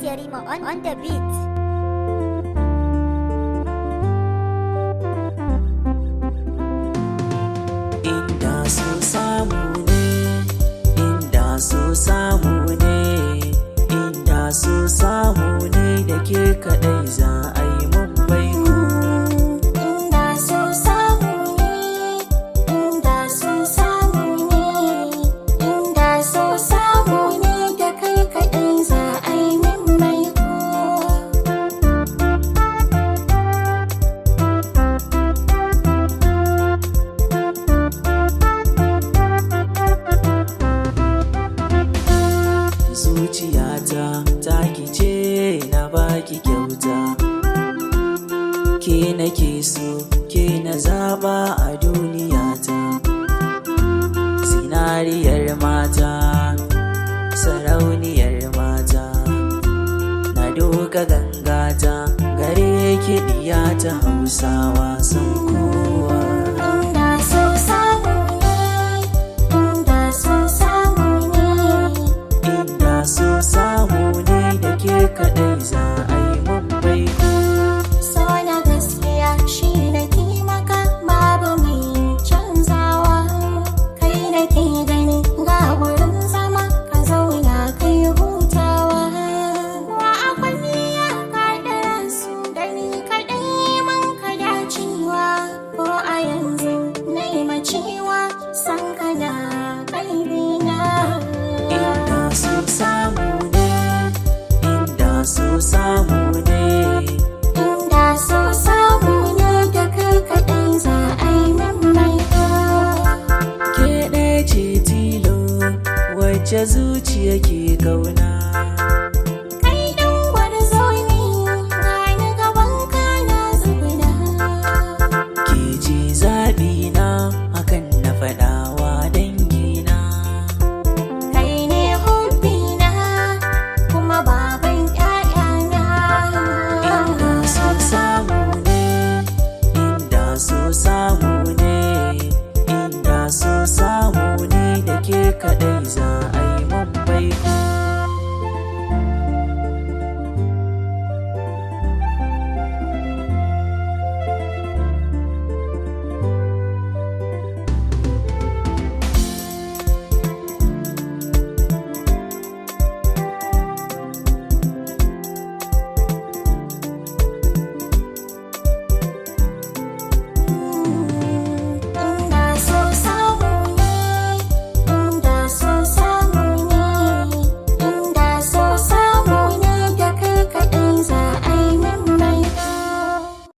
Yarima on the beat. Inda so samu ne, inda so samu ne, inda so samu ne da ke kaɗai za a yi mun baiko. Inda so samu ne, inda so samu ne, inda so samu ne da kai kaɗai za a yi min baiko. Zuciyata ta kice na baki kyauta, ke nake so ke na zaba a duniyata. Zinariyar mata, sarauniyar mata, na doka gangata gare ki diya ta Hausawa sun kowa. Inda so samu ne, inda so samu ne, Inda so samu ne da ke kaɗai za a yi mun baiko. so na gaskiya shi nake maka babu mai canzawa. Kai nake gani ga wurin zama ka zauna kai hutawa. Wa a kwalliya ka ɗara su da ni kaɗai man ka dacewa. Ko a yanzu na yi macewa san ka na ƙalbina. Inda so samu ne, inda so samu ne, Inda so samu ne da kai kaɗai za a yi min baiko. ke ɗaya ce tilo wacce zuciya ke kauna. Kai ɗan gwarzo ne, gani gaban ka na tsuguna. Ke ce zaɓi na hakan na faɗawa dangina. Kai ne hobbina, kuma baban ƴaƴana. Inda so samu ne, inda so samu ne, inda so samu ne da ke kaɗai za